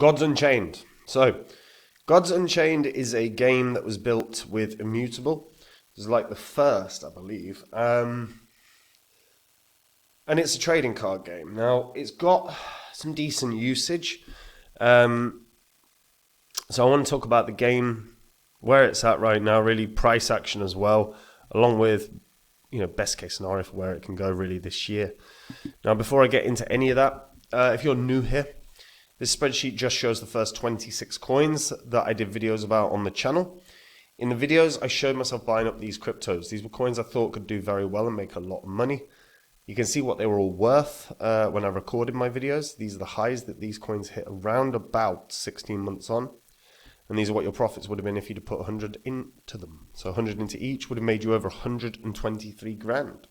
Gods Unchained. So, Gods Unchained is a game that was built with Immutable. It's like the first, I believe. And it's a trading card game. Now, it's got some decent usage. So I want to talk about the game, where it's at right now, really price action as well, along with, best case scenario for where it can go really this year. Now, before I get into any of that, if you're new here, this spreadsheet just shows the first 26 coins that I did videos about on the channel. In the videos, I showed myself buying up these cryptos. These were coins I thought could do very well and make a lot of money. You can see what they were all worth when I recorded my videos. These are the highs that these coins hit around about 16 months on. And these are what your profits would have been if you'd have put 100 into them. So 100 into each would have made you over 123 grand.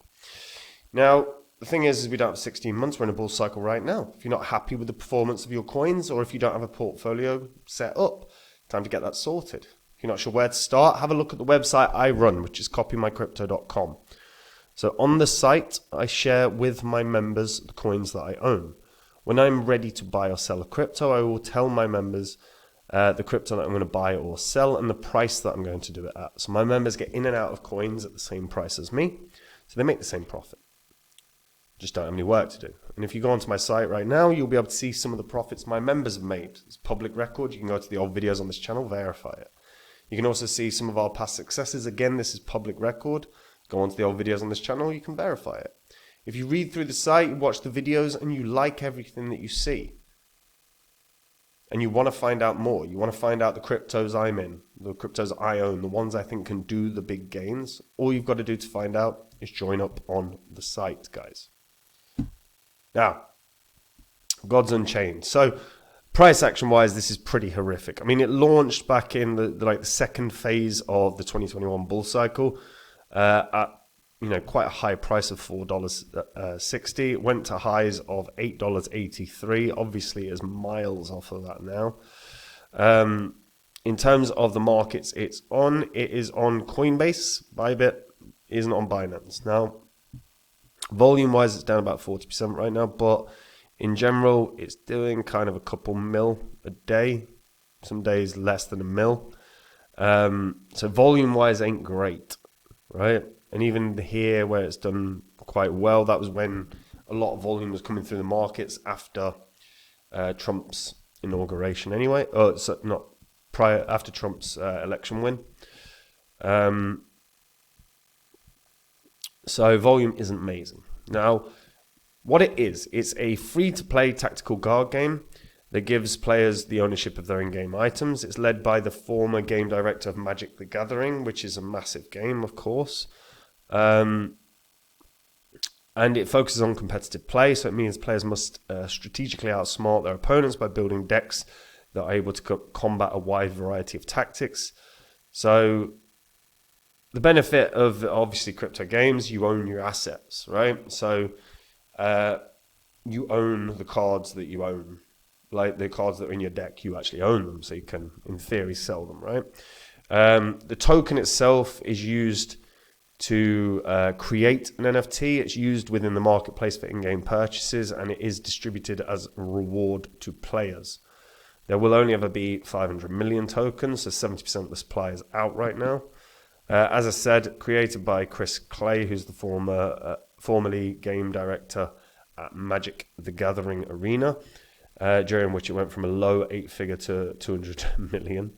Now, the thing is we don't have 16 months. We're in a bull cycle right now. If you're not happy with the performance of your coins, or if you don't have a portfolio set up, time to get that sorted. If you're not sure where to start, have a look at the website I run, which is copymycrypto.com. So on the site, I share with my members the coins that I own. When I'm ready to buy or sell a crypto, I will tell my members the crypto that I'm going to buy or sell and the price that I'm going to do it at. So my members get in and out of coins at the same price as me, so they make the same profit. Just don't have any work to do. And if you go onto my site right now, you'll be able to see some of the profits my members have made. It's public record. You can go to the old videos on this channel, verify it. You can also see some of our past successes. Again, this is public record. Go onto the old videos on this channel, you can verify it. If you read through the site, you watch the videos, and you like everything that you see, and you want to find out more, you want to find out the cryptos I'm in, the cryptos I own, the ones I think can do the big gains, all you've got to do to find out is join up on the site, guys. Now, Gods Unchained. So, price action wise, this is pretty horrific. I mean, it launched back in the second phase of the 2021 bull cycle at quite a high price of $4.60. It went to highs of $8.83. Obviously, is miles off of that now. In terms of the markets it is on Coinbase. Bybit isn't on Binance. Now, volume-wise, it's down about 40% right now, but in general, it's doing kind of a couple mil a day. Some days less than a mil. So volume-wise ain't great, right? And even here where it's done quite well, that was when a lot of volume was coming through the markets after Trump's inauguration anyway. After Trump's election win. So volume isn't amazing. Now, what it is, it's a free-to-play tactical card game that gives players the ownership of their in-game items. It's led by the former game director of Magic the Gathering, which is a massive game, of course. And it focuses on competitive play, so it means players must strategically outsmart their opponents by building decks that are able to combat a wide variety of tactics. So the benefit of, obviously, crypto games, you own your assets, right? So you own the cards that you own. Like the cards that are in your deck, you actually own them, so you can, in theory, sell them, right? The token itself is used to create an NFT. It's used within the marketplace for in-game purchases, and it is distributed as a reward to players. There will only ever be 500 million tokens, so 70% of the supply is out right now. As I said, created by Chris Clay, who's the formerly game director at Magic the Gathering Arena, during which it went from a low 8-figure to 200 million.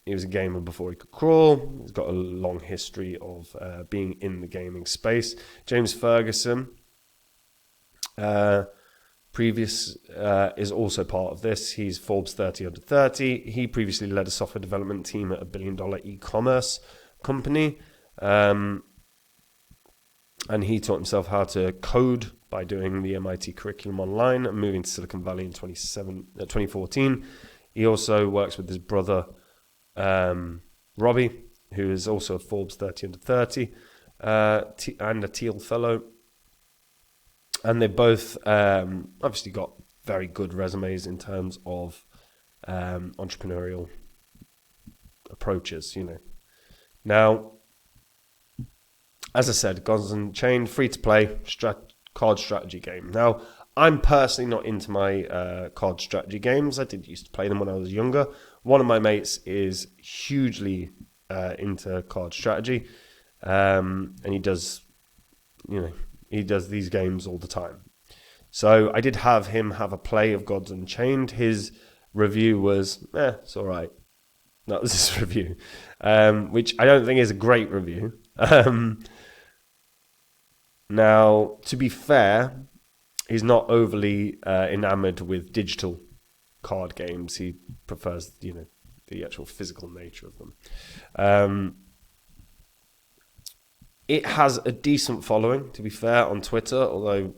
He was a gamer before he could crawl. He's got a long history of being in the gaming space. James Ferguson, is also part of this. He's Forbes 30 under 30. He previously led a software development team at a billion-dollar e-commerce company. And he taught himself how to code by doing the MIT curriculum online and moving to Silicon Valley in 2014. He also works with his brother, Robbie, who is also a Forbes 30 under 30 and a Teal Fellow. And they both obviously got very good resumes in terms of entrepreneurial approaches, Now, as I said, Gods Unchained, free-to-play card strategy game. Now, I'm personally not into my card strategy games. I did used to play them when I was younger. One of my mates is hugely into card strategy, and he does, he does these games all the time. So I did have him have a play of Gods Unchained. His review was, it's all right. That was his review, which I don't think is a great review. Now, to be fair, he's not overly enamored with digital card games. He prefers, the actual physical nature of them. It has a decent following, to be fair, on Twitter, although,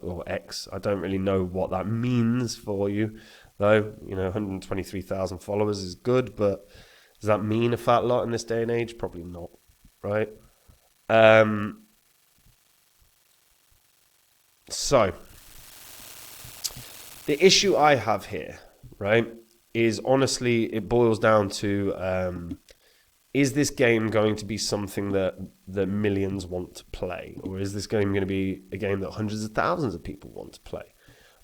or X, I don't really know what that means for you, though. 123,000 followers is good, but does that mean a fat lot in this day and age? Probably not, right? So, the issue I have here, right, is honestly, it boils down to, is this game going to be something that millions want to play? Or is this game going to be a game that hundreds of thousands of people want to play?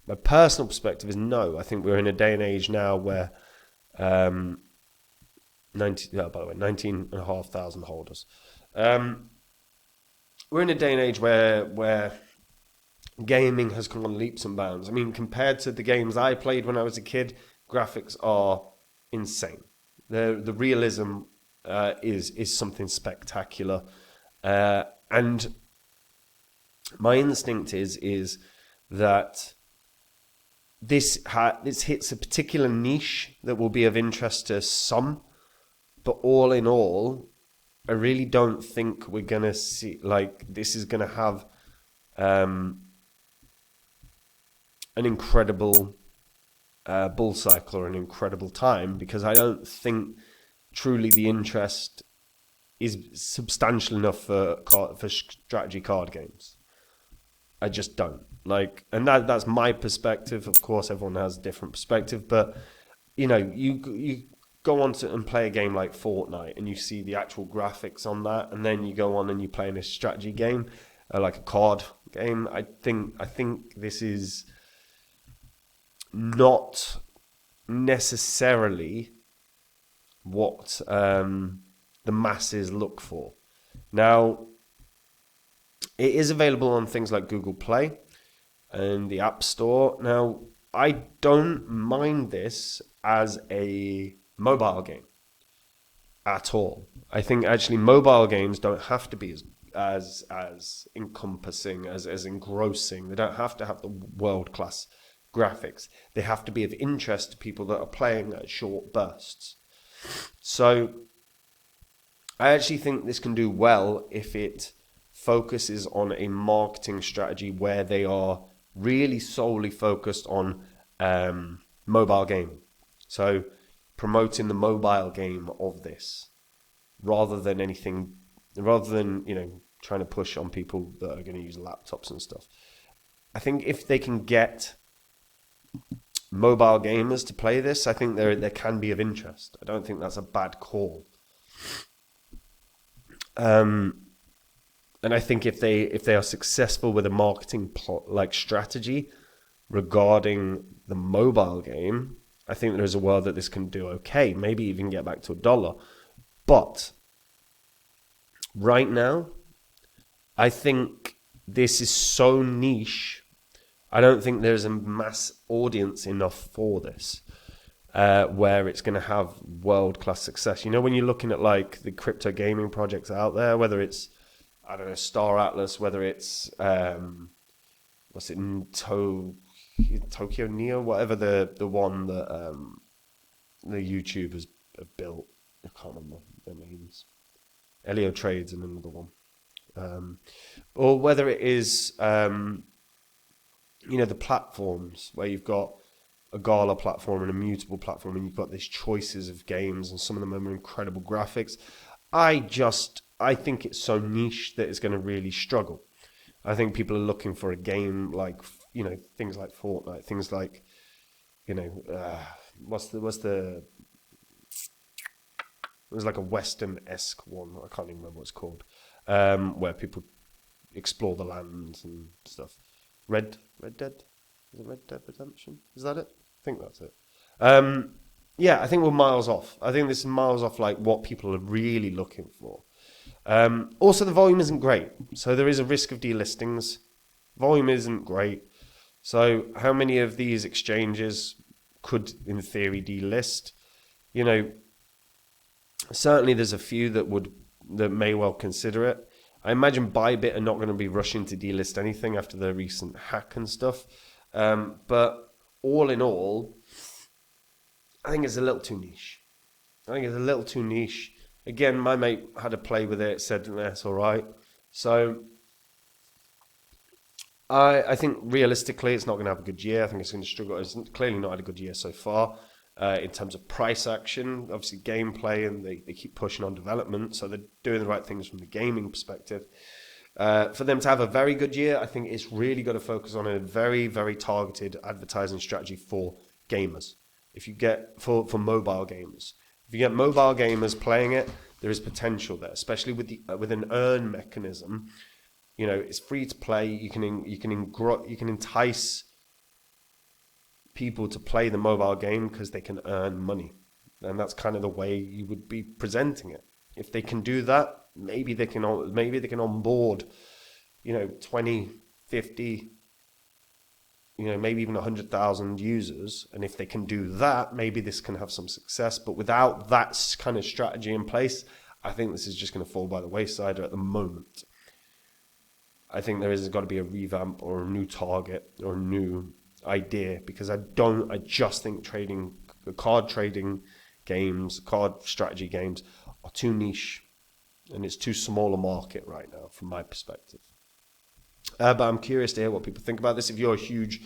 My personal perspective is no. I think we're in a day and age now where 19,500 holders. We're in a day and age where gaming has come on leaps and bounds. I mean, compared to the games I played when I was a kid, graphics are insane. The realism is something spectacular, and my instinct is that this hits a particular niche that will be of interest to some, but all in all, I really don't think we're gonna see this is gonna have an incredible bull cycle or an incredible time, because I don't think truly the interest is substantial enough for strategy card games. I just don't and that's my perspective. Of course, everyone has a different perspective, but you go on to and play a game like Fortnite, and you see the actual graphics on that, and then you go on and you play in a strategy game, like a card game. I think this is not necessarily what the masses look for. Now, it is available on things like Google Play and the App Store. Now, I don't mind this as a mobile game at all. I think actually mobile games don't have to be as encompassing, as engrossing. They don't have to have the world-class graphics. They have to be of interest to people that are playing at short bursts. So I actually think this can do well if it focuses on a marketing strategy where they are really solely focused on mobile gaming. So promoting the mobile game of this rather than trying to push on people that are going to use laptops and stuff. I think if they can get mobile gamers to play this, I think there can be of interest. I don't think that's a bad call. And I think if they are successful with a marketing strategy regarding the mobile game, I think there's a world that this can do okay. Maybe even get back to $1. But right now, I think this is so niche. I don't think there's a mass audience enough for this, where it's going to have world-class success. When you're looking at the crypto gaming projects out there, whether it's, I don't know, Star Atlas, whether it's, what's it, Tokyo Neo, whatever the one that the YouTubers have built. I can't remember their names. Elio Trades and another one. Or whether it is, the platforms where you've got a Gala platform and a mutable platform, and you've got these choices of games, and some of them are incredible graphics. I think it's so niche that it's going to really struggle. I think people are looking for a game like, things like Fortnite, things like, it was like a Western-esque one. I can't even remember what it's called, where people explore the lands and stuff. Red Dead? Is it Red Dead Redemption? Is that it? I think that's it. Yeah, I think we're miles off. I think this is miles off like what people are really looking for. Also, the volume isn't great, so there is a risk of delistings. Volume isn't great. So how many of these exchanges could, in theory, delist? You know, certainly there's a few that may well consider it. I imagine Bybit are not going to be rushing to delist anything after the recent hack and stuff. But all in all, I think it's a little too niche. Again, my mate had a play with it, said that's all right. So I think realistically it's not going to have a good year. I think it's going to struggle. It's clearly not had a good year so far in terms of price action, obviously gameplay, and they keep pushing on development. So they're doing the right things from the gaming perspective. For them to have a very good year, I think it's really got to focus on a very, very targeted advertising strategy for gamers. If you get for mobile gamers, if you get mobile gamers playing it, there is potential there, especially with an earn mechanism. You know, it's free to play. You can entice people to play the mobile game because they can earn money, and that's kind of the way you would be presenting it. If they can do that, maybe they can onboard, 20, 50. Maybe even 100,000 users. And if they can do that, maybe this can have some success. But without that kind of strategy in place, I think this is just going to fall by the wayside at the moment. I think there has got to be a revamp or a new target or a new idea, because I just think card trading games, card strategy games are too niche, and it's too small a market right now from my perspective. But I'm curious to hear what people think about this. If you're a huge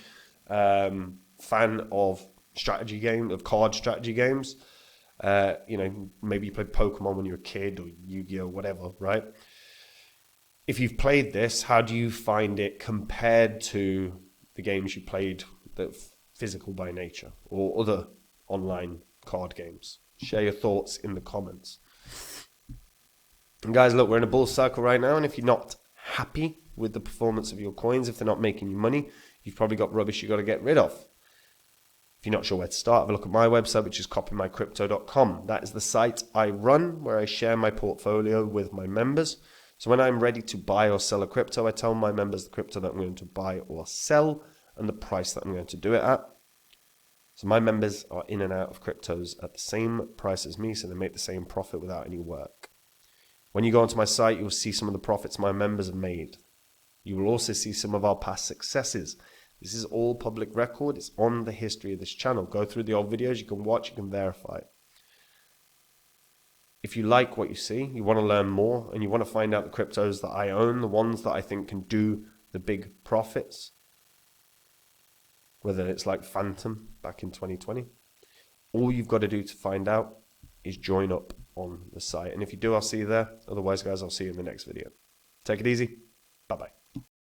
fan of card strategy games, maybe you played Pokemon when you were a kid, or Yu-Gi-Oh, whatever, right? If you've played this, how do you find it compared to the games you played that are physical by nature, or other online card games? Share your thoughts in the comments. And guys, look, we're in a bull cycle right now, and if you're not happy with the performance of your coins, if they're not making you money, you've probably got rubbish you've got to get rid of. If you're not sure where to start, have a look at my website, which is copymycrypto.com. That is the site I run, where I share my portfolio with my members. So when I'm ready to buy or sell a crypto, I tell my members the crypto that I'm going to buy or sell and the price that I'm going to do it at. So my members are in and out of cryptos at the same price as me, so they make the same profit without any work. When you go onto my site, you'll see some of the profits my members have made. You will also see some of our past successes. This is all public record. It's on the history of this channel. Go through the old videos. You can watch. You can verify it. If you like what you see, you want to learn more, and you want to find out the cryptos that I own, the ones that I think can do the big profits, whether it's like Phantom back in 2020, all you've got to do to find out is join up on the site. And if you do, I'll see you there. Otherwise, guys, I'll see you in the next video. Take it easy. Bye-bye.